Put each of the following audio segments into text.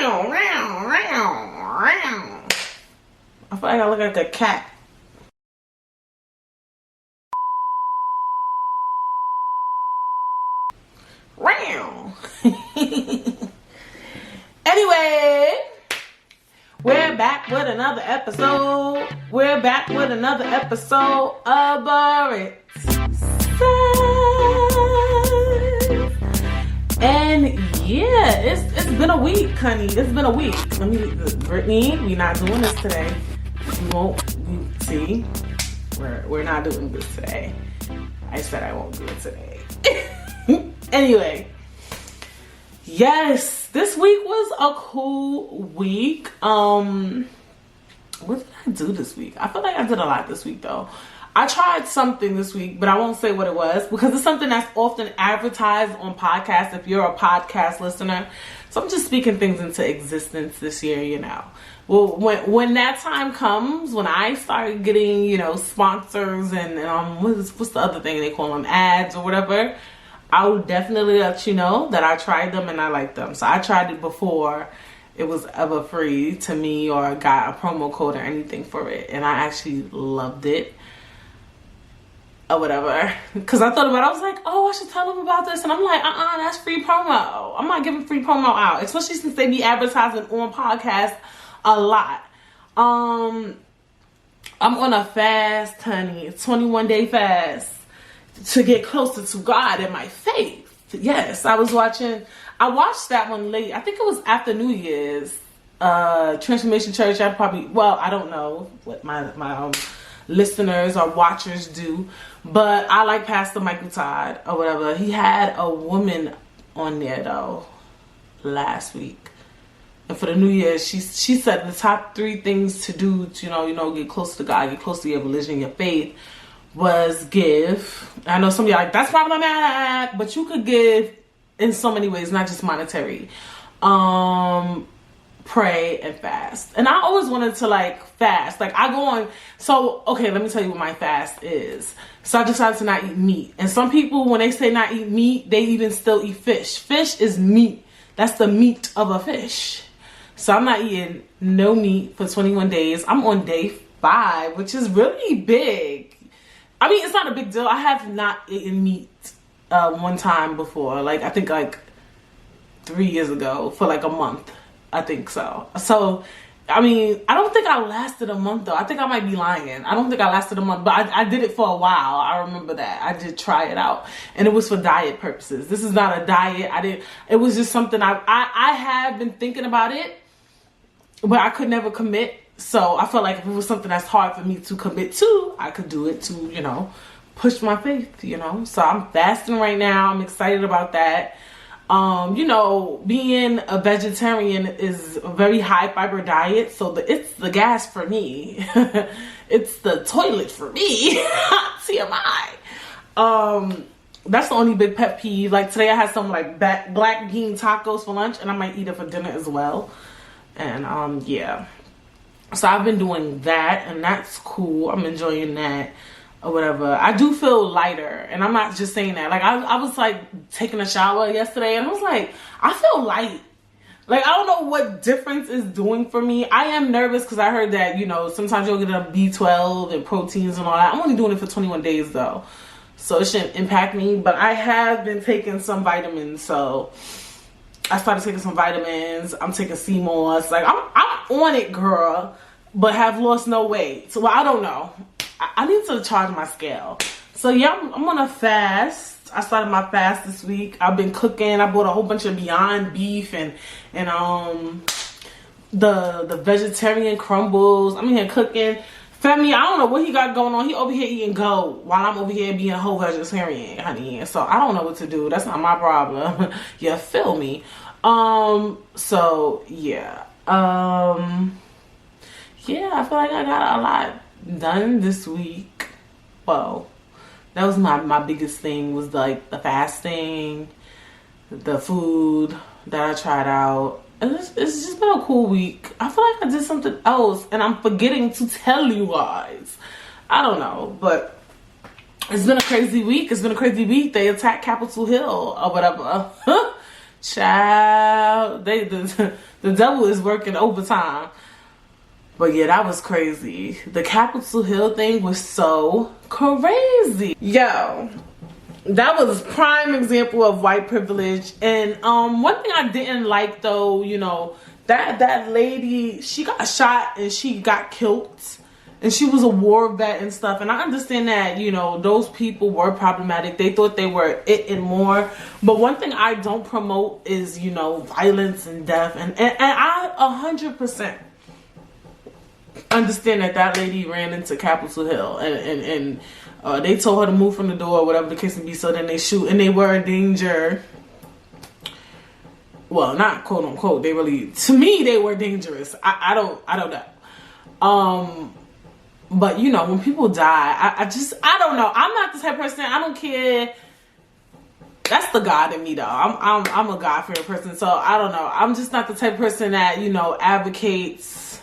I feel like I look like a cat. Anyway, we're back with another episode. We're back with another episode of It. And yeah, it's been a week, honey. It's been a week. Brittany, we're not doing this today. We're not doing this today. I said I won't do it today. Anyway, yes, this week was a cool week. What did I do this week? I feel like I did a lot this week though. I tried something this week, but I won't say what it was because it's something that's often advertised on podcasts if you're a podcast listener. So I'm just speaking things into existence this year, you know. Well, when that time comes, when I start getting, you know, sponsors and what's the other thing they call them, ads or whatever, I will definitely let you know that I tried them and I like them. So I tried it before it was ever free to me or got a promo code or anything for it, and I actually loved it. Or whatever, because I thought about it, I was like, oh, I should tell them about this, and I'm like, that's free promo. I'm not giving free promo out, especially since they be advertising on podcasts a lot. I'm on a fast, honey, 21-day fast to get closer to God and my faith. Yes, I watched that one late. I think it was after New Year's. Transformation Church. I don't know what my listeners or watchers do, but I like Pastor Michael Todd or whatever. He had a woman on there though last week, and for the New Year, she said the top 3 things to do to you know get close to God, get close to your religion, your faith, was give. I know some of y'all like that's problematic, but you could give in so many ways, not just monetary. Pray and fast. And I always wanted to like fast. Like I go on, so okay, let me tell you what my fast is. So I decided to not eat meat. And some people, when they say not eat meat, they even still eat fish. Fish is meat. That's the meat of a fish. So I'm not eating no meat for 21 days. I'm on day 5, which is really big. I mean, it's not a big deal. I have not eaten meat one time before. Like I think like 3 years ago for like a month. I think so. So, I mean, I don't think I lasted a month though. I think I might be lying. I don't think I lasted a month, but I did it for a while. I remember that. I did try it out, and it was for diet purposes. This is not a diet. It was just something I have been thinking about it, but I could never commit. So I felt like if it was something that's hard for me to commit to, I could do it to, you know, push my faith, you know. So I'm fasting right now. I'm excited about that. You know, being a vegetarian is a very high fiber diet, so it's the gas for me. It's the toilet for me. TMI. That's the only big pet peeve. Like today I had some like black bean tacos for lunch, and I might eat it for dinner as well. And yeah. So I've been doing that, and that's cool. I'm enjoying that. Or whatever. I do feel lighter, and I'm not just saying that. Like I was like taking a shower yesterday, and I was like, I feel light. Like I don't know what difference is doing for me. I am nervous because I heard that, you know, sometimes you'll get a B12 and proteins and all that. I'm only doing it for 21 days though, so it shouldn't impact me. But I have been taking some vitamins, so I started taking some vitamins. I'm taking sea moss. Like I'm on it, girl, but have lost no weight. So I don't know. I need to charge my scale. So yeah, I'm on a fast. I started my fast this week. I've been cooking. I bought a whole bunch of Beyond Beef and the vegetarian crumbles. I'm here cooking. Femi, I don't know what he got going on. He over here eating goat while I'm over here being a whole vegetarian, honey. So I don't know what to do. That's not my problem. You feel me? So yeah. Yeah, I feel like I got a lot done this week. Well, that was my biggest thing, was like the fasting, the food that I tried out. It's just been a cool week. I feel like I did something else and I'm forgetting to tell you guys. I don't know, but it's been a crazy week. It's been a crazy week. They attacked Capitol Hill or whatever. Child, the devil is working overtime. But yeah, that was crazy. The Capitol Hill thing was so crazy. Yo, that was a prime example of white privilege. And one thing I didn't like though, you know, that lady, she got shot and she got killed. And she was a war vet and stuff. And I understand that, you know, those people were problematic. They thought they were it and more. But one thing I don't promote is, you know, violence and death. And I 100% understand that lady ran into Capitol Hill. And they told her to move from the door or whatever the case may be. So then they shoot. And they were a danger. Well, not quote unquote. They really, to me, they were dangerous. I don't know. But you know, when people die, I don't know. I'm not the type of person. I don't care. That's the God in me, though. I'm a God-fearing person, so I don't know. I'm just not the type of person that, you know, advocates,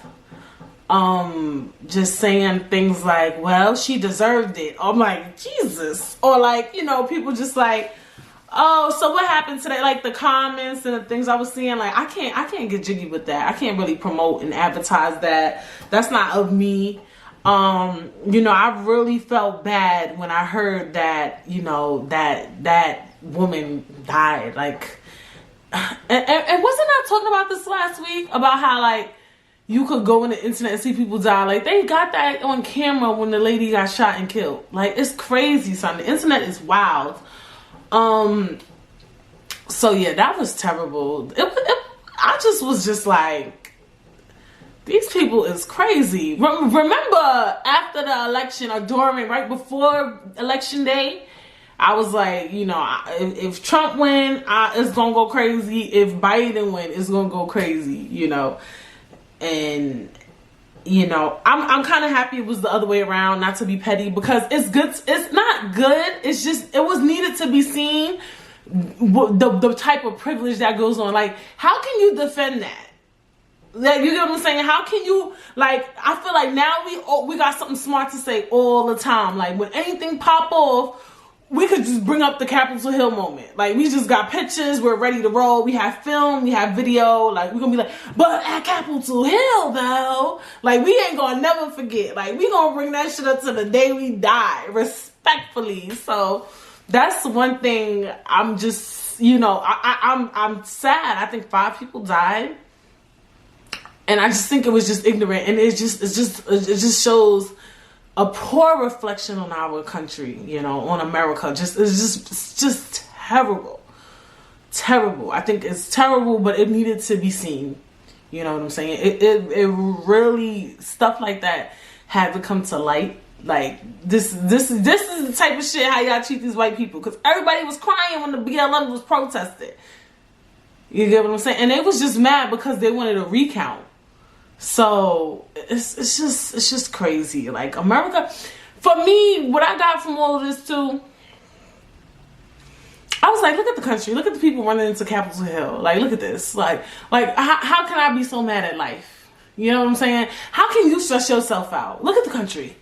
just saying things like, "Well, she deserved it." I'm like, Jesus, or like, you know, people just like, "Oh, so what happened today?" Like the comments and the things I was seeing, like I can't get jiggy with that. I can't really promote and advertise that. That's not of me. You know, I really felt bad when I heard that, you know, that woman died. Like, and wasn't I talking about this last week about how like you could go on the internet and see people die? Like they got that on camera when the lady got shot and killed. Like it's crazy, son. The internet is wild. So yeah, that was terrible. I just was just like, these people is crazy. Remember after the election or during, right before election day, I was like, you know, if Trump win, it's gonna go crazy. If Biden win, it's gonna go crazy, you know. And you know, I'm kind of happy it was the other way around, not to be petty, because it's good. It's not good. It's just, it was needed to be seen, the type of privilege that goes on. Like, how can you defend that? Like, you get what I'm saying? How can you, like, I feel like now we got something smart to say all the time. Like, when anything pop off, we could just bring up the Capitol Hill moment. Like, we just got pictures, we're ready to roll, we have film, we have video. Like, we're gonna be like, but at Capitol Hill, though, like, we ain't gonna never forget. Like, we gonna bring that shit up to the day we die, respectfully. So, that's one thing I'm just, you know, I'm sad. I think 5 people died. And I just think it was just ignorant, and it just shows a poor reflection on our country, you know, on America. It's just terrible. I think it's terrible, but it needed to be seen. You know what I'm saying? It really, stuff like that had to come to light. Like this is the type of shit how y'all treat these white people, because everybody was crying when the BLM was protested. You get what I'm saying? And they was just mad because they wanted a recount. So it's just crazy. Like, America, for me, what I got from all of this too, I was like, look at the country, look at the people running into Capitol Hill. Like, look at this. Like how can I be so mad at life? You know what I'm saying? How can you stress yourself out? Look at the country.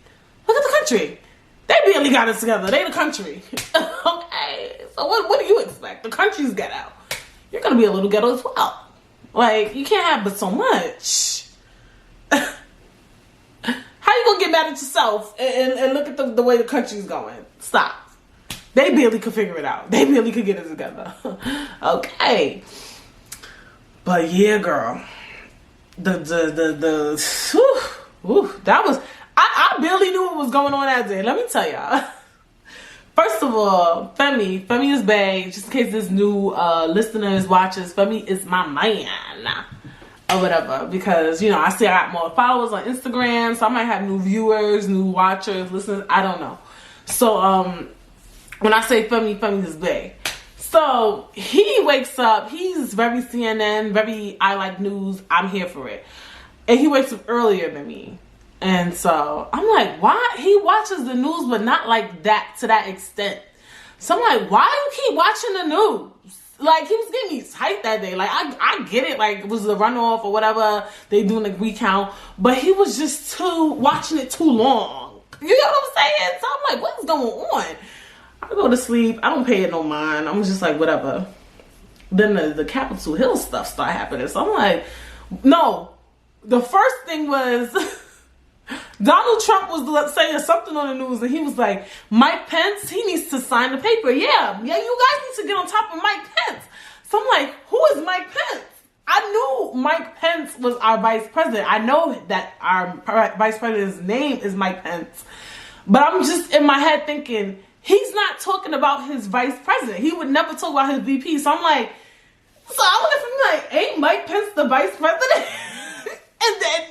Look at the country. They barely got it together. They the country. Okay. So what do you expect? The country's ghetto. You're gonna be a little ghetto as well. Like, you can't have but so much. How you gonna get mad at yourself and look at the way the country's going? Stop. They barely could figure it out. They barely could get it together. Okay. But yeah, girl. Whew, that was, I barely knew what was going on that day. Let me tell y'all. First of all, Femi is bae. Just in case this new listeners, watchers, Femi is my man. Or whatever, because, you know, I see I got more followers on Instagram, so I might have new viewers, new watchers, listeners, I don't know. So, when I say Femi is bae. So, he wakes up, he's very CNN, very I like news, I'm here for it. And he wakes up earlier than me. And so, I'm like, why? He watches the news, but not like that, to that extent. So, I'm like, why do you keep watching the news? Like, he was getting me hyped that day. Like, I get it. Like, it was a runoff or whatever. They doing a recount. But he was just watching it too long. You know what I'm saying? So I'm like, what's going on? I go to sleep. I don't pay it no mind. I'm just like, whatever. then the Capitol Hill stuff started happening. So I'm like, no. The first thing was Donald Trump was saying something on the news, and he was like, Mike Pence, he needs to sign the paper. Yeah, you guys need to get on top of Mike Pence. So I'm like, who is Mike Pence? I knew Mike Pence was our vice president. I know that our vice president's name is Mike Pence. But I'm just in my head thinking, he's not talking about his vice president. He would never talk about his VP. So I'm like, so I look at him like, ain't Mike Pence the vice president? And then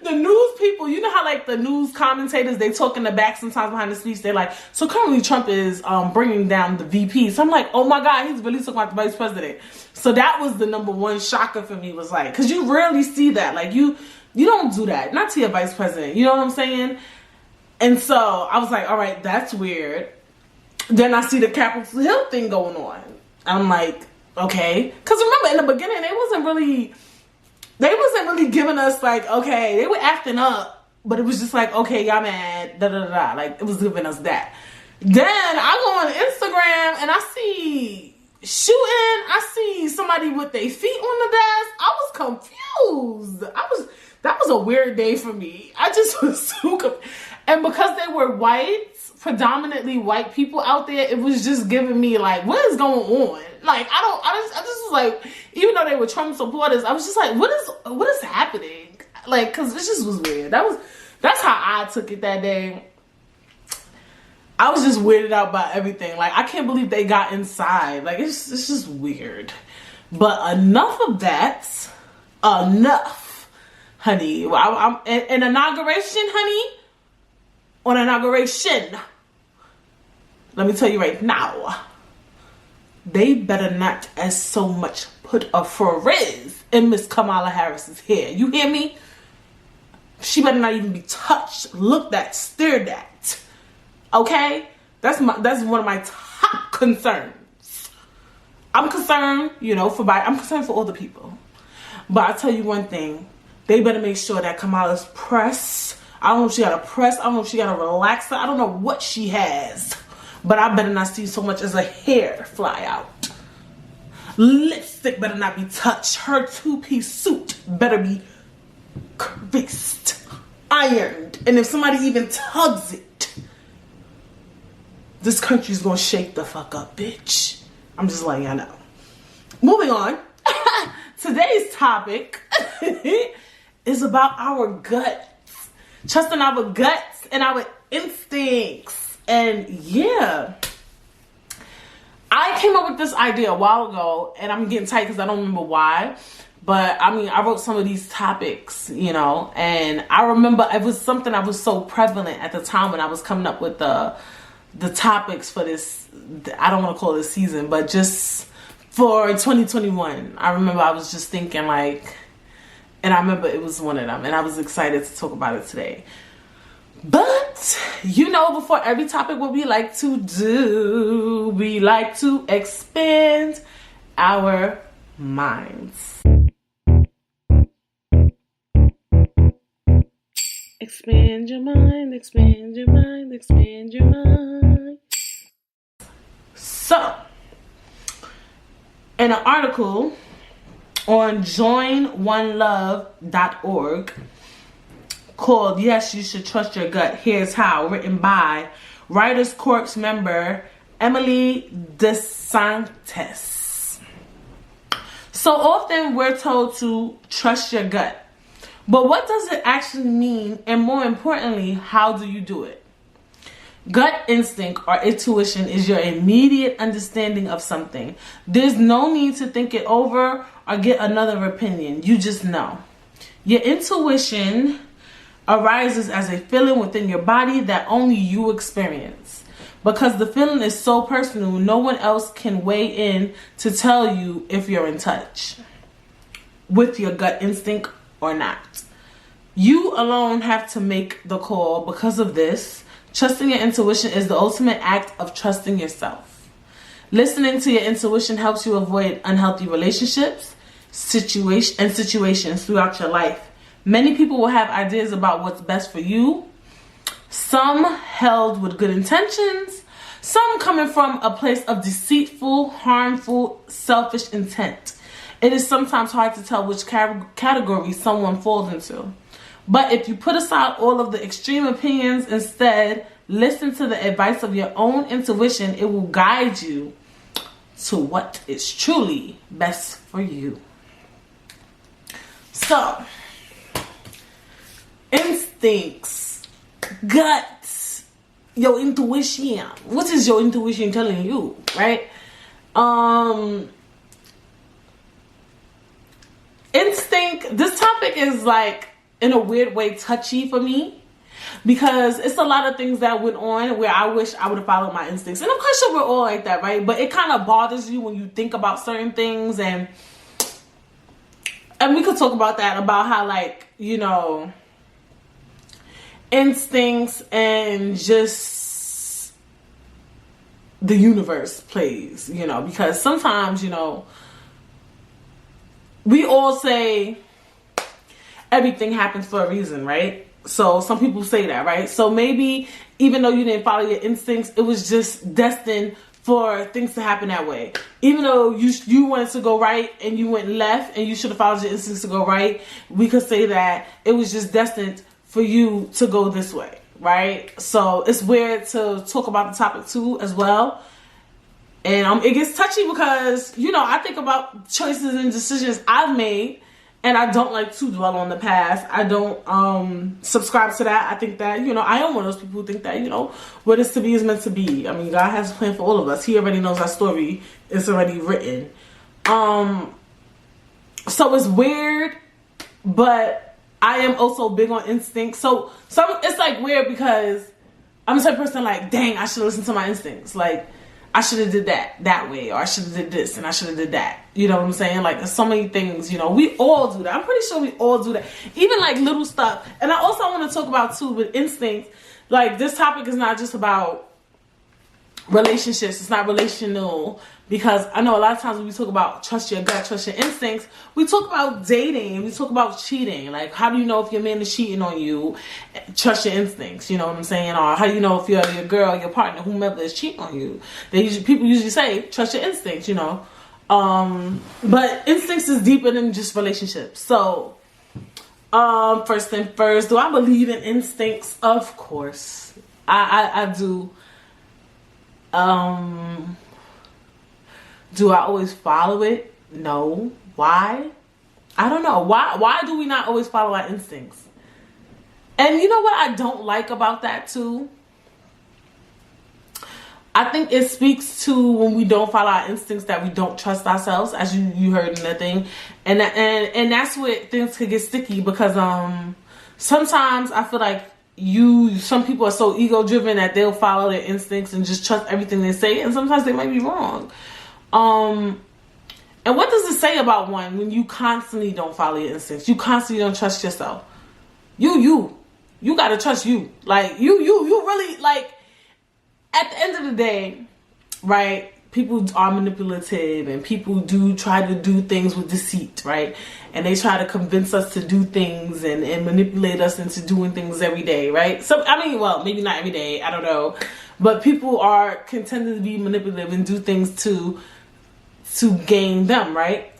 the news people, you know how like the news commentators, they talk in the back sometimes behind the speech, they're like, so currently Trump is bringing down the VP. So I'm like, oh my God, he's really talking about the vice president. So that was the number one shocker for me, was like, because you rarely see that. Like you don't do that, not to your vice president. You know what I'm saying? And so I was like, all right, that's weird. Then I see the Capitol Hill thing going on. I'm like, okay. Because remember, in the beginning, they wasn't really giving us like, okay, they were acting up, but it was just like, okay, y'all mad, da da da. Like, it was giving us that. Then I go on Instagram and I see shooting. I see somebody with their feet on the desk. I was confused. That was a weird day for me. I just was so confused. And because they were whites, predominantly white people out there, it was just giving me like, what is going on? Like, I just was like, even though they were Trump supporters, I was just like, what is happening? Like, cause it just was weird. That's how I took it that day. I was just weirded out by everything. Like, I can't believe they got inside. Like, it's just weird. But enough of that. Enough, honey. I'm an inauguration, honey. On inauguration, let me tell you right now, they better not as so much put a frizz in Miss Kamala Harris's hair. You hear me? She better not even be touched, looked at, stared at. Okay? That's one of my top concerns. I'm concerned, I'm concerned for all the people. But I'll tell you one thing. They better make sure that Kamala's press, I don't know if she got a press, I don't know if she got a relaxer, I don't know what she has. But I better not see so much as a hair fly out. Lipstick better not be touched. Her two-piece suit better be creased, ironed. And if somebody even tugs it, this country's gonna shake the fuck up, bitch. I'm just letting y'all know. Moving on. Today's topic is about our guts. Trusting our guts and our instincts. And yeah, I came up with this idea a while ago, and I'm getting tight because I don't remember why. But I mean, I wrote some of these topics, and I remember it was something that was so prevalent at the time when I was coming up with the topics for this. I don't want to call it a season, but just for 2021. I remember I was just thinking like, and I remember it was one of them, and I was excited to talk about it today. But, before every topic, what we like to do, we like to expand our minds. Expand your mind, expand your mind, expand your mind. So, in an article on joinonelove.org called Yes, You Should Trust Your Gut, Here's How, written by Writers Corps member Emily DeSantis. So often we're told to trust your gut. But what does it actually mean? And more importantly, how do you do it? Gut instinct or intuition is your immediate understanding of something. There's no need to think it over or get another opinion. You just know. Your intuition arises as a feeling within your body that only you experience. Because the feeling is so personal, no one else can weigh in to tell you if you're in touch with your gut instinct or not. You alone have to make the call. Because of this, trusting your intuition is the ultimate act of trusting yourself. Listening to your intuition helps you avoid unhealthy relationships, situations throughout your life. Many people will have ideas about what's best for you. Some held with good intentions, Some coming from a place of deceitful, harmful, selfish intent. It is sometimes hard to tell which category someone falls into. But if you put aside all of the extreme opinions, instead, listen to the advice of your own intuition, it will guide you to what is truly best for you. So, instincts, guts, your intuition. What is your intuition telling you, right? Instinct, this topic is like, in a weird way, touchy for me, because it's a lot of things that went on where I wish I would have followed my instincts. And I'm quite sure we're all like that, right? But it kind of bothers you when you think about certain things, and we could talk about that, about how, like, you know, instincts and just the universe plays, you know, because sometimes, you know, we all say everything happens for a reason, right? So some people say that, right? So maybe even though you didn't follow your instincts, it was just destined for things to happen that way. Even though you wanted to go right and you went left and you should have followed your instincts to go right, we could say that it was just destined for you to go this way, right? So it's weird to talk about the topic too as well. And it gets touchy because, you know, I think about choices and decisions I've made, and I don't like to dwell on the past. I don't subscribe to that. I think that, you know, I am one of those people who think that, you know, what is to be is meant to be. I mean, God has a plan for all of us. He already knows our story. It's already written. So it's weird, but I am also big on instinct. So it's like weird because I'm the type of person like, dang, I should listen to my instincts. Like, I should have did that way, or I should have did this and I should have did that. You know what I'm saying? Like, there's so many things, you know, we all do that. I'm pretty sure we all do that. Even like little stuff. And I also want to talk about too with instincts. Like, this topic is not just about relationships. It's not relational, because I know a lot of times when we talk about trust your gut, trust your instincts, we talk about dating, we talk about cheating. Like, how do you know if your man is cheating on you? Trust your instincts, you know what I'm saying? Or how do you know if your girl, your partner, whomever is cheating on you? People usually say trust your instincts, you know. But instincts is deeper than just relationships. So first thing first, do I believe in instincts? Of course I do. Do I always follow it? No. Why? I don't know. Why do we not always follow our instincts? And you know what I don't like about that too? I think it speaks to when we don't follow our instincts that we don't trust ourselves, as you heard in that thing. And that's where things could get sticky, because sometimes I feel like some people are so ego driven that they'll follow their instincts and just trust everything they say, and sometimes they might be wrong. And what does it say about one when you constantly don't follow your instincts? You constantly don't trust yourself. You gotta trust you. Like, you really, like, at the end of the day, right? People are manipulative, and people do try to do things with deceit, right? And they try to convince us to do things and manipulate us into doing things every day, right? So, I mean, well, maybe not every day, I don't know. But people are contending to be manipulative and do things to gain them, right?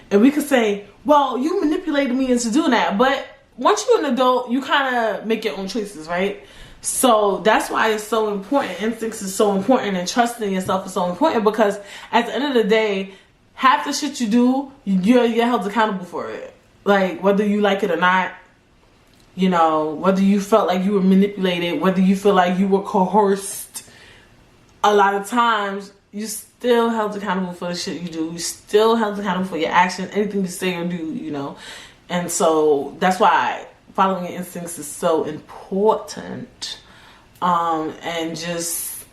And we could say, well, you manipulated me into doing that. But once you're an adult, you kind of make your own choices, right? So that's why it's so important. Instincts is so important, and trusting yourself is so important, because at the end of the day, half the shit you do, you're held accountable for it. Like, whether you like it or not, you know, whether you felt like you were manipulated, whether you feel like you were coerced, a lot of times you still held accountable for the shit you do. You still held accountable for your actions, anything you say or do, you know. And so that's why following your instincts is so important. And just,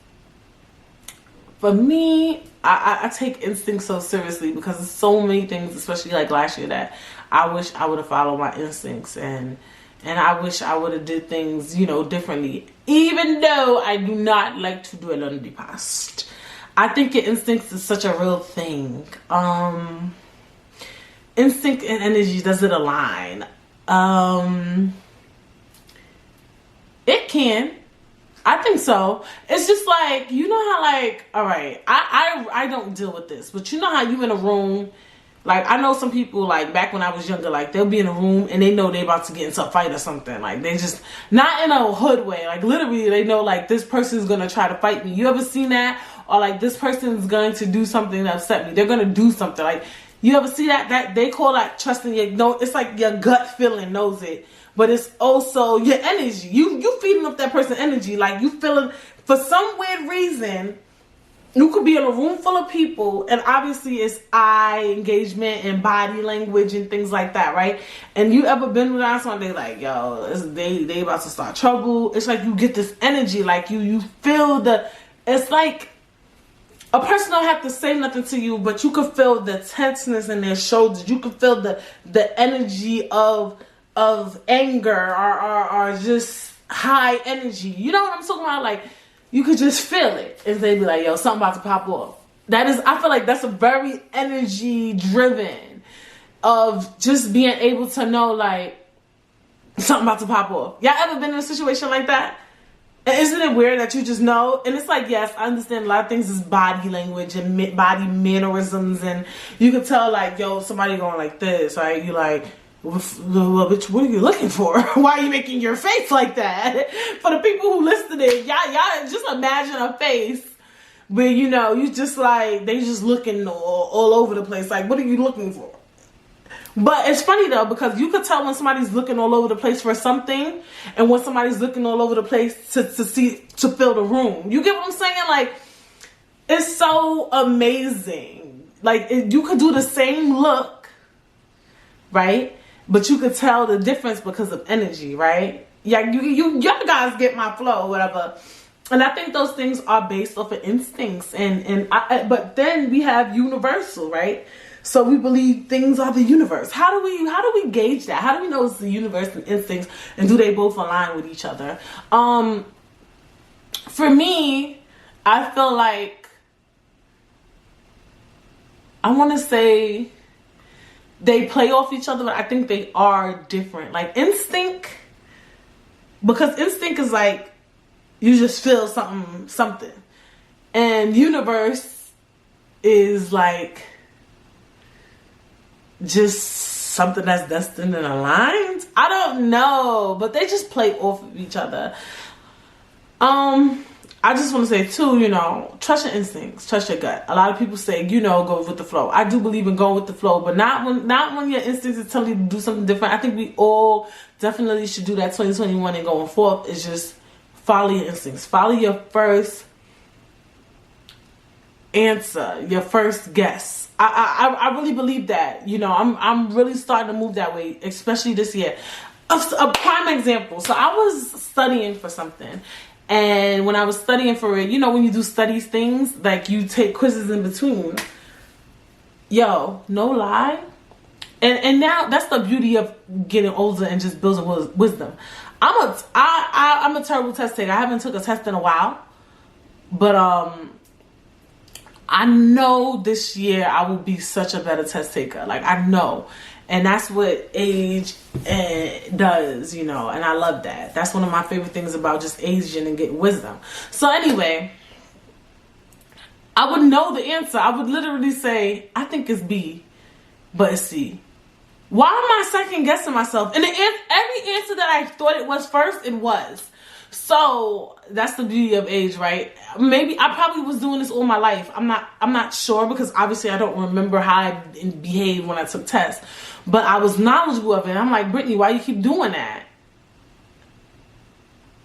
for me, I take instincts so seriously, because there's so many things, especially like last year, that I wish I would have followed my instincts, and I wish I would have did things, you know, differently, even though I do not like to dwell on the past. I think your instincts is such a real thing. Instinct and energy, does it align? It can. I think so. It's just like, you know how like, all right, I don't deal with this, but you know how you in a room, like I know some people like back when I was younger, like they'll be in a room and they know they about to get into a fight or something. Like they just, not in a hood way, like literally they know like this person's gonna try to fight me. You ever seen that? Or like this person's going to do something to upset me. They're gonna do something. Like you ever see that? That they call that trusting your, no, it's like your gut feeling knows it. But it's also your energy. You feeding up that person's energy. Like you feeling, for some weird reason, you could be in a room full of people and obviously it's eye engagement and body language and things like that, right? And you ever been around somebody like, yo, they about to start trouble. It's like you get this energy, like you feel the, it's like a person don't have to say nothing to you, but you can feel the tenseness in their shoulders. You can feel the energy of anger or just high energy. You know what I'm talking about? Like you could just feel it, and they be like, yo, something about to pop off. That is, I feel like that's a very energy driven of just being able to know like something about to pop off. Y'all ever been in a situation like that? And isn't it weird that you just know? And it's like, yes, I understand a lot of things is body language and body mannerisms, and you can tell like, yo, somebody going like this, right? You like, well, bitch, what are you looking for? Why are you making your face like that? For the people who listened to it, y'all just imagine a face where, you know, you just like, they just looking all over the place. Like, what are you looking for? But it's funny though, because you could tell when somebody's looking all over the place for something and when somebody's looking all over the place to fill the room. You get what I'm saying? Like, it's so amazing. Like, you could do the same look, right? But you could tell the difference because of energy, right? Yeah, you guys get my flow, whatever. And I think those things are based off of instincts, but then we have universal, right? So we believe things are the universe. How do we gauge that? How do we know it's the universe and instincts, and do they both align with each other? For me, I feel like I want to say they play off each other, but I think they are different. Like instinct, because instinct is like you just feel something, and universe is like just something that's destined and aligned. I don't know, but they just play off of each other. I just want to say too, you know, trust your instincts, trust your gut. A lot of people say, you know, go with the flow. I do believe in going with the flow, but not when your instincts is telling you to do something different. I think we all definitely should do that 2021 and going forth is just follow your instincts. Follow your first answer, your first guess. I really believe that. You know, I'm really starting to move that way, especially this year. A prime example. So I was studying for something. And when I was studying for it, you know, when you do studies things, like you take quizzes in between. Yo, no lie. And now that's the beauty of getting older and just building wisdom. I'm a terrible test taker. I haven't took a test in a while. But I know this year I will be such a better test taker. Like, I know. And that's what age does, you know, and I love that. That's one of my favorite things about just aging and getting wisdom. So anyway, I would know the answer. I would literally say, I think it's B, but it's C. Why am I second guessing myself? And every answer that I thought it was first, it was. So that's the beauty of age, right? Maybe I probably was doing this all my life. I'm not sure, because obviously I don't remember how I behaved when I took tests. But I was knowledgeable of it. I'm like, Brittany, why you keep doing that?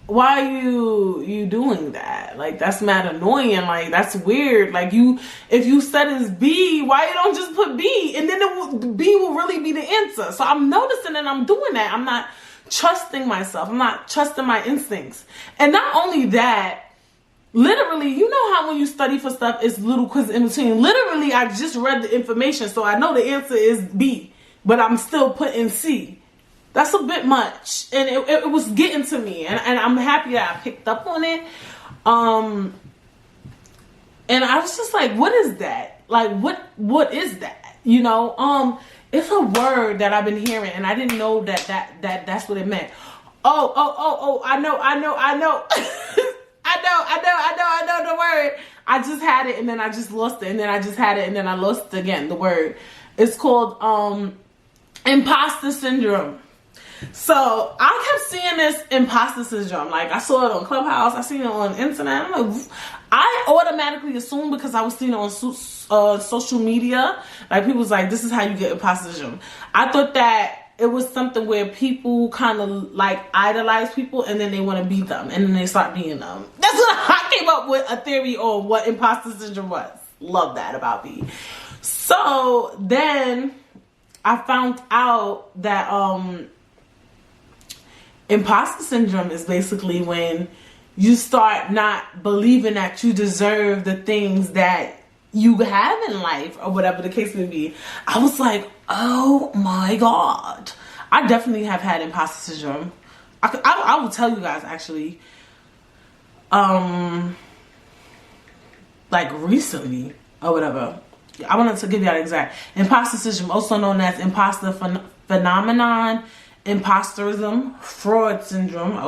Why are you doing that? Like, that's mad annoying. Like, that's weird. Like, if you said it's B, why you don't just put B? And then B will really be the answer. So I'm noticing and I'm doing that. I'm not trusting myself. I'm not trusting my instincts. And not only that, literally, you know how when you study for stuff, it's little quizzes in between. Literally, I just read the information, so I know the answer is B, but I'm still putting C. That's a bit much, and it was getting to me, and I'm happy that I picked up on it. And I was just like, what is that? Like, what is that? You know, it's a word that I've been hearing, and I didn't know that's what it meant. Oh, I know. I know the word. I just had it and then I just lost it, and then I just had it and then I lost it again. The word. It's called Imposter Syndrome. So I kept seeing this imposter syndrome. Like, I saw it on Clubhouse, I seen it on internet. I'm like, I automatically assumed, because I was seeing it on social media, like people was like, this is how you get imposter syndrome. I thought that it was something where people kind of like idolize people and then they want to be them and then they start being them. That's what I came up with, a theory on what imposter syndrome was. Love that about me. So then I found out that imposter syndrome is basically when you start not believing that you deserve the things that you have in life, or whatever the case may be. I was like, oh my God. I definitely have had imposter syndrome. I will tell you guys, actually. Like recently, or whatever. I wanted to give you that exact. Imposter syndrome, also known as imposter phenomenon, imposterism, fraud syndrome,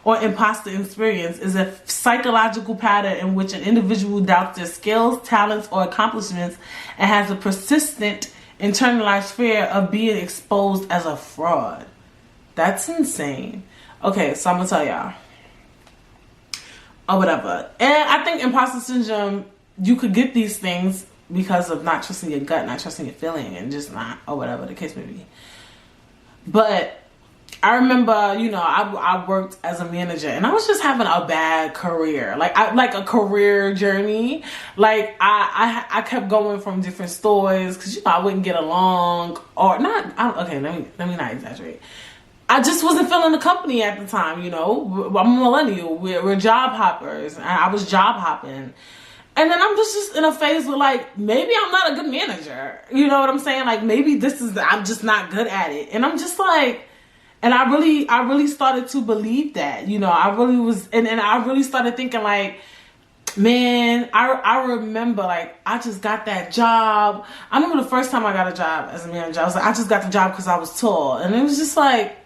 or imposter experience, is a psychological pattern in which an individual doubts their skills, talents, or accomplishments and has a persistent internalized fear of being exposed as a fraud. That's insane. Okay, so I'm gonna tell y'all. Or whatever. And I think imposter syndrome, you could get these things because of not trusting your gut, not trusting your feeling, and just not, or whatever the case may be. But I remember, I worked as a manager and I was just having a bad career, like a career journey. Like I kept going from different stores because I wouldn't get along, or not. Okay, let me not exaggerate. I just wasn't feeling the company at the time. I'm a millennial. We're job hoppers, and I was job hopping. And then I'm just in a phase where, like, maybe I'm not a good manager. You know what I'm saying? Like, maybe I'm just not good at it. And I'm just like, and I really started to believe that, I really was, and I really started thinking, like, man, I remember, like, I just got that job. I remember the first time I got a job as a manager, I was like, I just got the job because I was tall. And it was just like,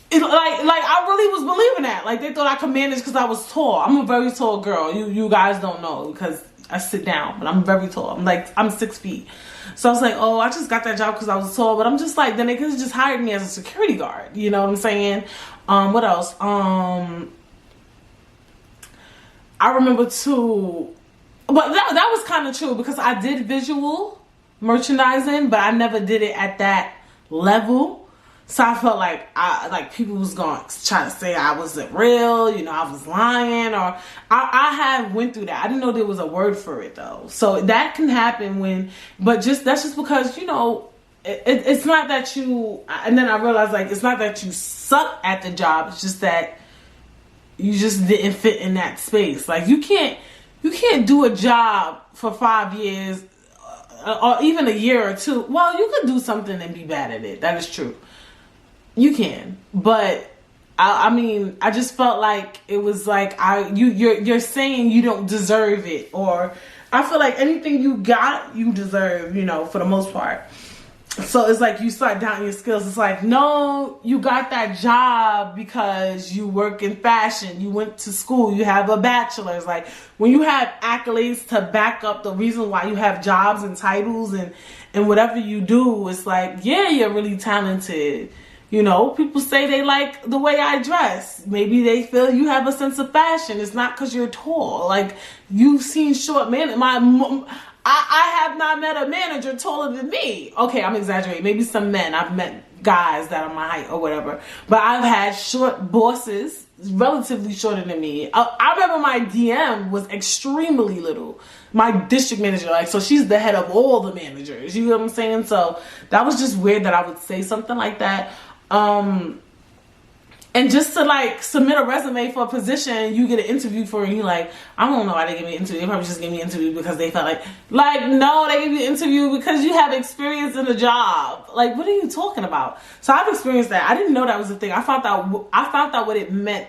like I really was believing that. Like, they thought I could manage because I was tall. I'm a very tall girl. You guys don't know because I sit down, but I'm very tall. I'm 6 feet. So I was like, oh, I just got that job because I was tall. But I'm just like, then they could have just hired me as a security guard. You know what I'm saying? What else? I remember too, but that was kind of true because I did visual merchandising, but I never did it at that level. So I felt like people was going to try to say I wasn't real, I was lying, or I had went through that. I didn't know there was a word for it though. So that can happen that's just because, it's not that you, and then I realized, like, it's not that you suck at the job. It's just that you just didn't fit in that space. Like, you can't do a job for 5 years or even a year or two. Well, you could do something and be bad at it. That is true. You can, but I just felt like it was like you're saying you don't deserve it, or I feel like anything you got, you deserve, for the most part. So it's like you start doubting your skills. It's like, no, you got that job because you work in fashion. You went to school. You have a bachelor's. Like, when you have accolades to back up the reason why you have jobs and titles and whatever you do, it's like, yeah, you're really talented. People say they like the way I dress. Maybe they feel you have a sense of fashion. It's not because you're tall. Like, you've seen short men. I have not met a manager taller than me. Okay, I'm exaggerating. Maybe some men. I've met guys that are my height or whatever. But I've had short bosses, relatively shorter than me. I remember my DM was extremely little. My district manager, so she's the head of all the managers. You know what I'm saying? So that was just weird that I would say something like that. And just to submit a resume for a position you get an interview for, and you're like, I don't know why they gave me an interview. They probably just gave me an interview because they felt like no, they gave you an interview because you have experience in the job. Like, what are you talking about? So I've experienced that. I didn't know that was a thing. I found out what it meant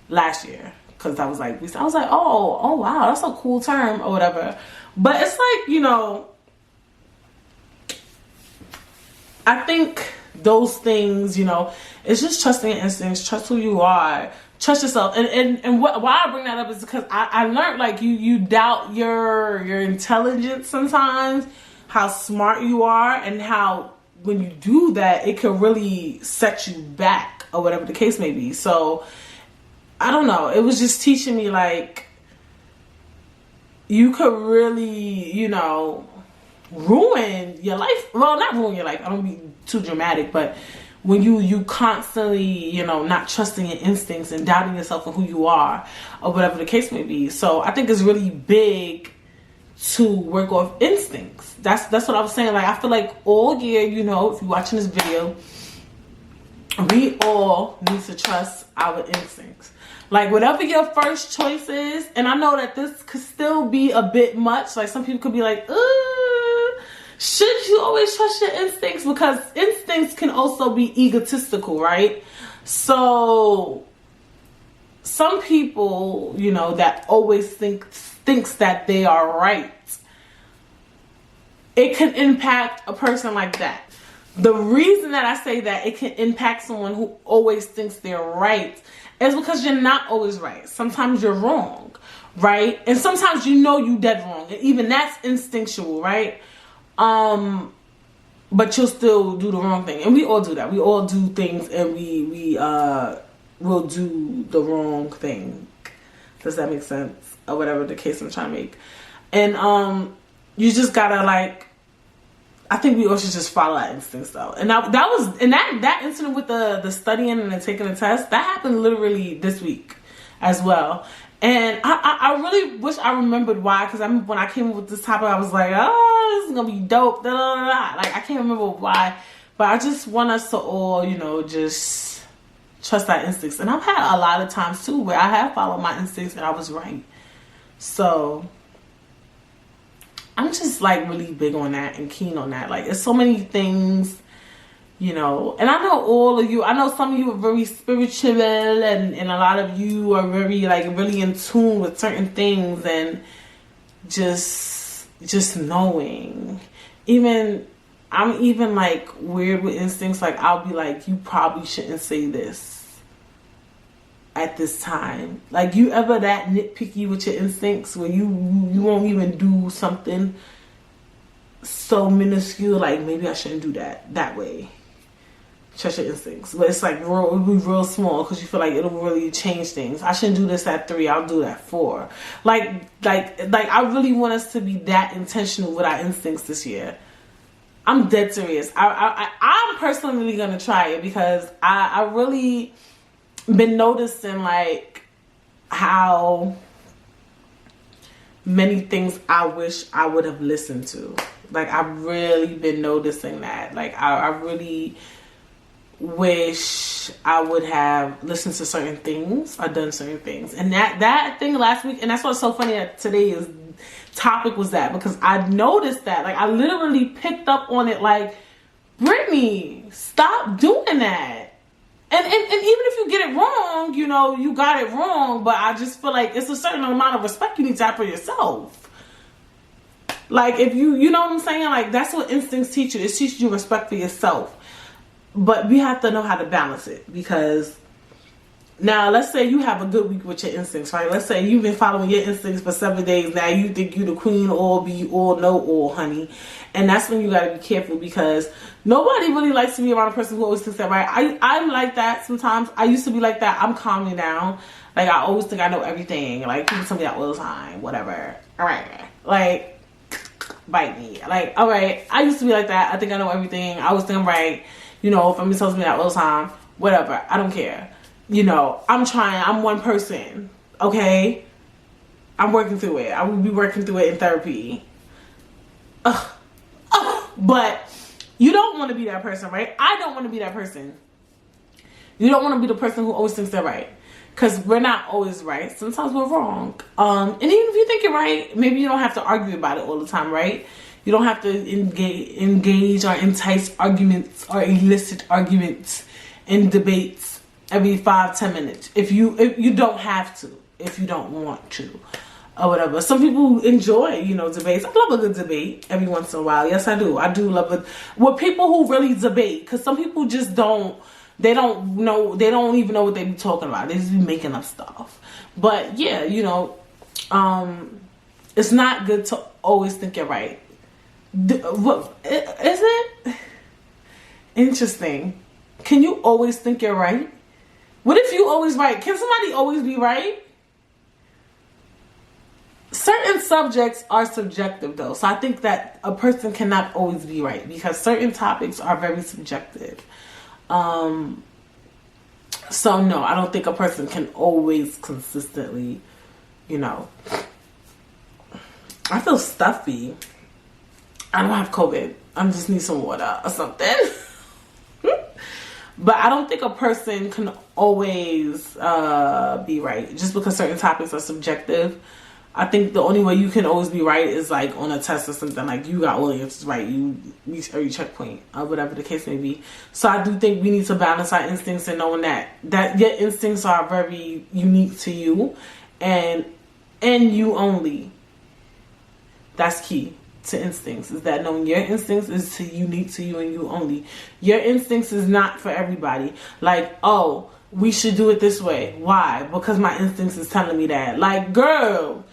last year because I was like, oh wow, that's a cool term or whatever. But it's like, I think those things, it's just trusting your instincts, trust who you are, Trust yourself. And why I bring that up is because I learned, like, you doubt your intelligence sometimes, how smart you are, and how when you do that, it can really set you back, or whatever the case may be. So I don't know. It was just teaching me, like, you could really, you know, ruin your life. Well, not ruin your life. I don't be too dramatic, but when you constantly, you know, not trusting your instincts and doubting yourself and who you are, or whatever the case may be. So I think it's really big to work off instincts. That's what I was saying. Like, I feel like all year, you know, if you're watching this video, we all need to trust our instincts. Like, whatever your first choice is, and I know that this could still be a bit much. Like, some people could be like, should you always trust your instincts? Because instincts can also be egotistical, right? So some people, you know, that always thinks that they are right, it can impact a person like that. The reason that I say that it can impact someone who always thinks they're right is because you're not always right. Sometimes you're wrong, right? And sometimes you know you dead wrong. And even that's instinctual, right? But you'll still do the wrong thing. And we all do that. We all do things, and we will do the wrong thing. Does that make sense? Or whatever the case I'm trying to make. And you just gotta, like, I think we all should just follow our instincts, though. And that incident with the studying and then taking the test, that happened literally this week as well. And I really wish I remembered why, because when I came up with this topic, I was like, oh, this is gonna be dope. Da, da, da, da. Like, I can't remember why, but I just want us to all, you know, just trust our instincts. And I've had a lot of times too where I have followed my instincts and I was right. So I'm just, like, really big on that and keen on that. Like, there's so many things, you know, and I know all of you, I know some of you are very spiritual, and a lot of you are very, like, really in tune with certain things, and just knowing. I'm even like weird with instincts. Like, I'll be like, you probably shouldn't say this at this time. Like, you ever that nitpicky with your instincts where you won't even do something so minuscule, like, maybe I shouldn't do that way. Trust your instincts. But it's like it'll be real small because you feel like it'll really change things. I shouldn't do this at 3, I'll do that 4. Like I really want us to be that intentional with our instincts this year. I'm dead serious. I'm personally gonna try it because I really been noticing, like, how many things I wish I would have listened to. Like, I've really been noticing that. Like, I really wish I would have listened to certain things or done certain things. And that thing last week, and that's what's so funny that today's topic was that, because I noticed that. Like, I literally picked up on it, like, Brittany, stop doing that. And even if you get it wrong, you know, you got it wrong, but I just feel like it's a certain amount of respect you need to have for yourself. Like, if you know what I'm saying? Like, that's what instincts teach you. It teaches you respect for yourself. But we have to know how to balance it, because now let's say you have a good week with your instincts, right? Let's say you've been following your instincts for 7 days. Now you think you the queen, all be all, know all, honey. And that's when you got to be careful, because nobody really likes to be around a person who always thinks that, right? I'm like that sometimes. I used to be like that. I'm calming down. Like, I always think I know everything. Like, people tell me that all the time. Whatever. All right. Like, bite me. Like, all right. I used to be like that. I think I know everything. I always think I'm right. You know, if somebody tells me that all the time, whatever. I don't care. You know, I'm trying. I'm one person. Okay? I'm working through it. I will be working through it in therapy. But you don't want to be that person, right? I don't want to be that person. You don't want to be the person who always thinks they're right. Because we're not always right. Sometimes we're wrong. And even if you think you're right, maybe you don't have to argue about it all the time, right? You don't have to engage or entice arguments or elicit arguments in debates every 5-10 minutes. If you don't have to, if you don't want to, or whatever. Some people enjoy, you know, debates. I love a good debate every once in a while. Yes, I do. I do love it with people who really debate, because some people just don't they don't know, they don't even know what they be talking about. They just be making up stuff. But yeah, you know, it's not good to always think you're right. What is it? Interesting. Can you always think you're right? What if you always right? Can somebody always be right? Certain subjects are subjective though. So I think that a person cannot always be right because certain topics are very subjective. So no, I don't think a person can always consistently, you know. I feel stuffy. I don't have COVID. I just need some water or something. But I don't think a person can always be right just because certain topics are subjective. I think the only way you can always be right is like on a test or something, like you got all the answers right, you reach every checkpoint or whatever the case may be. So I do think we need to balance our instincts and knowing that your instincts are very unique to you and you only. That's key to instincts, is that knowing your instincts is unique to you and you only. Your instincts is not for everybody. Like, oh, we should do it this way. Why? Because my instincts is telling me that. Like, girl,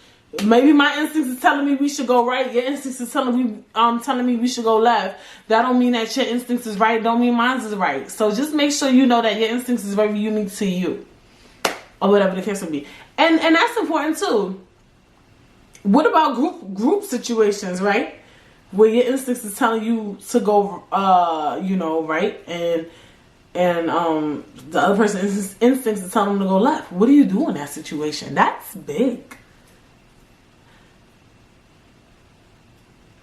maybe my instincts is telling me we should go right. Your instincts is telling me we should go left. That don't mean that your instincts is right. Don't mean mine is right. So just make sure you know that your instincts is very unique to you, or whatever the case may be. And that's important too. What about group situations, right? Where your instincts is telling you to go, you know, right, and the other person's instincts is telling them to go left. What do you do in that situation? That's big.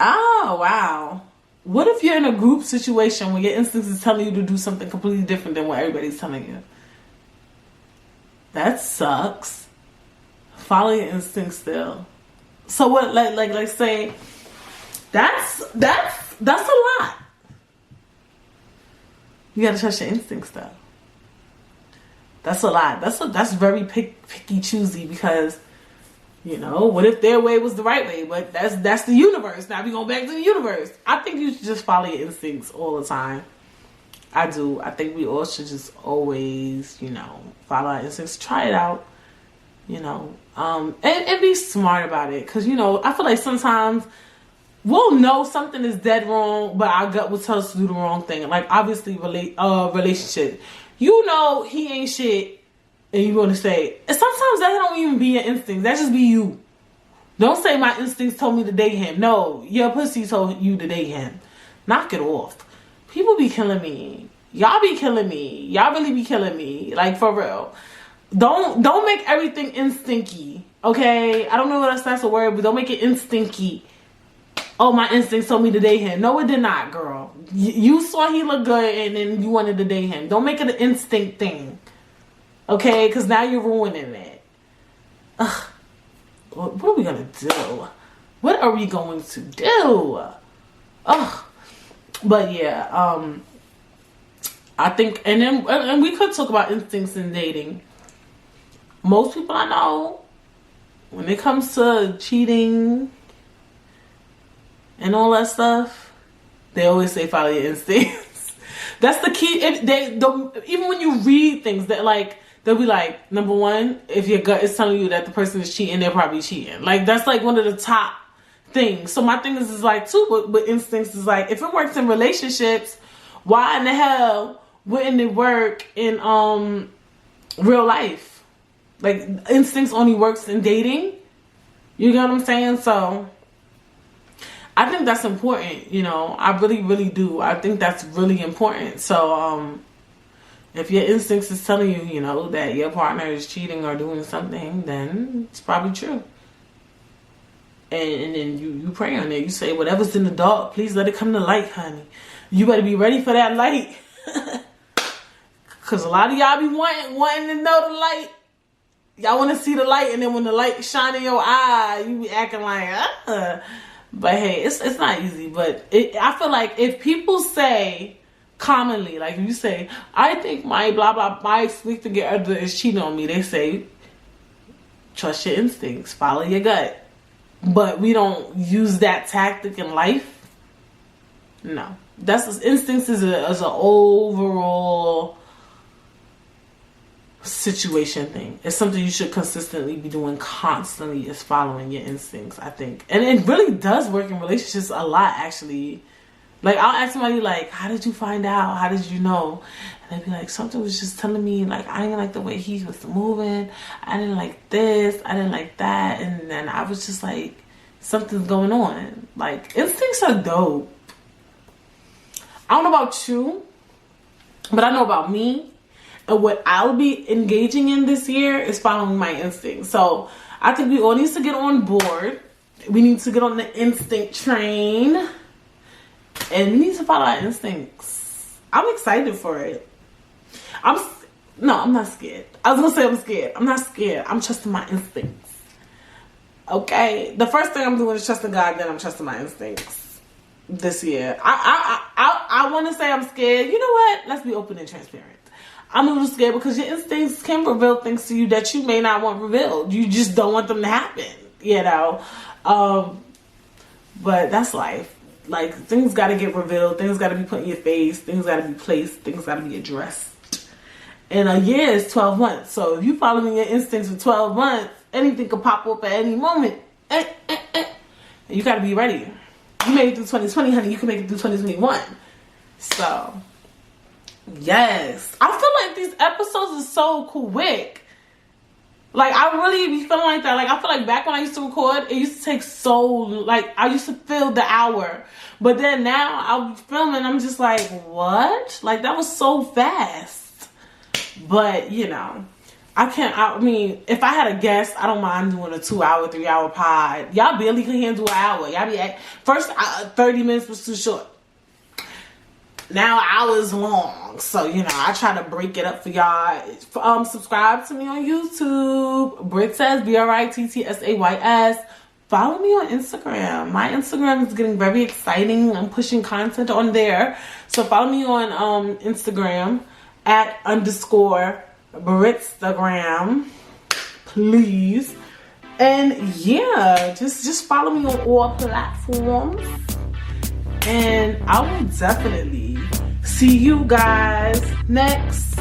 Oh, wow. What if you're in a group situation where your instincts is telling you to do something completely different than what everybody's telling you? That sucks. Follow your instincts still. So what, like say, that's a lot. You gotta trust your instincts though. That's a lot. That's very picky choosy because, you know, what if their way was the right way? But that's the universe. Now we going back to the universe. I think you should just follow your instincts all the time. I do. I think we all should just always, you know, follow our instincts. Try it out. You know, and be smart about it. Because, you know, I feel like sometimes we'll know something is dead wrong, but our gut will tell us to do the wrong thing. Like, obviously, relationship. You know he ain't shit, and you want to say, and sometimes that don't even be your instincts. That just be you. Don't say my instincts told me to date him. No, your pussy told you to date him. Knock it off. People be killing me. Y'all be killing me. Y'all really be killing me. Like, for real. Don't make everything instincty, okay? I don't know if that's a word, but don't make it instincty. Oh, my instincts told me to date him. No, it did not, girl. You saw he looked good and then you wanted to date him. Don't make it an instinct thing, okay? Because now you're ruining it. Ugh. What are we going to do? What are we going to do? Ugh. But yeah, I think, and we could talk about instincts in dating. Most people I know, when it comes to cheating and all that stuff, they always say follow your instincts. That's the key. Even when you read things, that like they'll be like, number one, if your gut is telling you that the person is cheating, they're probably cheating. Like that's like one of the top things. So my thing is like too, but instincts is like, if it works in relationships, why in the hell wouldn't it work in real life? Like, instincts only works in dating. You get what I'm saying? So, I think that's important, you know. I really, really do. I think that's really important. So, if your instincts is telling you, you know, that your partner is cheating or doing something, then it's probably true. And then you pray on it. You say, whatever's in the dark, please let it come to light, honey. You better be ready for that light. Because a lot of y'all be wanting to know the light. Y'all want to see the light, and then when the light shine in your eye, you be acting like, But hey, it's not easy. But I feel like if people say commonly, like if you say, I think my blah blah my significant other is cheating on me, they say, trust your instincts, follow your gut. But we don't use that tactic in life. No, instincts is an overall situation thing. It's something you should consistently be doing constantly, is following your instincts, I think. And it really does work in relationships a lot, actually. Like, I'll ask somebody, like, how did you find out? How did you know? And they'd be like, something was just telling me, like, I didn't like the way he was moving. I didn't like this. I didn't like that. And then I was just like, something's going on. Like, instincts are dope. I don't know about you, but I know about me. And what I'll be engaging in this year is following my instincts. So I think we all need to get on board. We need to get on the instinct train. And we need to follow our instincts. I'm excited for it. I'm not scared. I was going to say I'm scared. I'm not scared. I'm trusting my instincts. Okay? The first thing I'm doing is trusting God, then I'm trusting my instincts this year. I want to say I'm scared. You know what? Let's be open and transparent. I'm a little scared because your instincts can reveal things to you that you may not want revealed. You just don't want them to happen, you know? But that's life. Like, things got to get revealed. Things got to be put in your face. Things got to be placed. Things got to be addressed. And a year is 12 months. So if you following your instincts for 12 months, anything could pop up at any moment. You got to be ready. You made it through 2020, honey. You can make it through 2021. So, yes. I feel like these episodes are so quick. Like, I really be feeling like that. Like, I feel like back when I used to record, it used to take so, like, I used to feel the hour. But then now, I'll be filming, I'm just like, what? Like, that was so fast. But, you know, I mean, if I had a guest, I don't mind doing a 2-hour, 3-hour pod. Y'all barely can handle an hour. Y'all be at, first, 30 minutes was too short. Now hours long. So, you know, I try to break it up for y'all. Subscribe to me on YouTube. Brit says, BRITTSAYS. Follow me on Instagram. My Instagram is getting very exciting. I'm pushing content on there. So follow me on Instagram at _Britstagram. Please. And yeah, just follow me on all platforms. And I will definitely see you guys next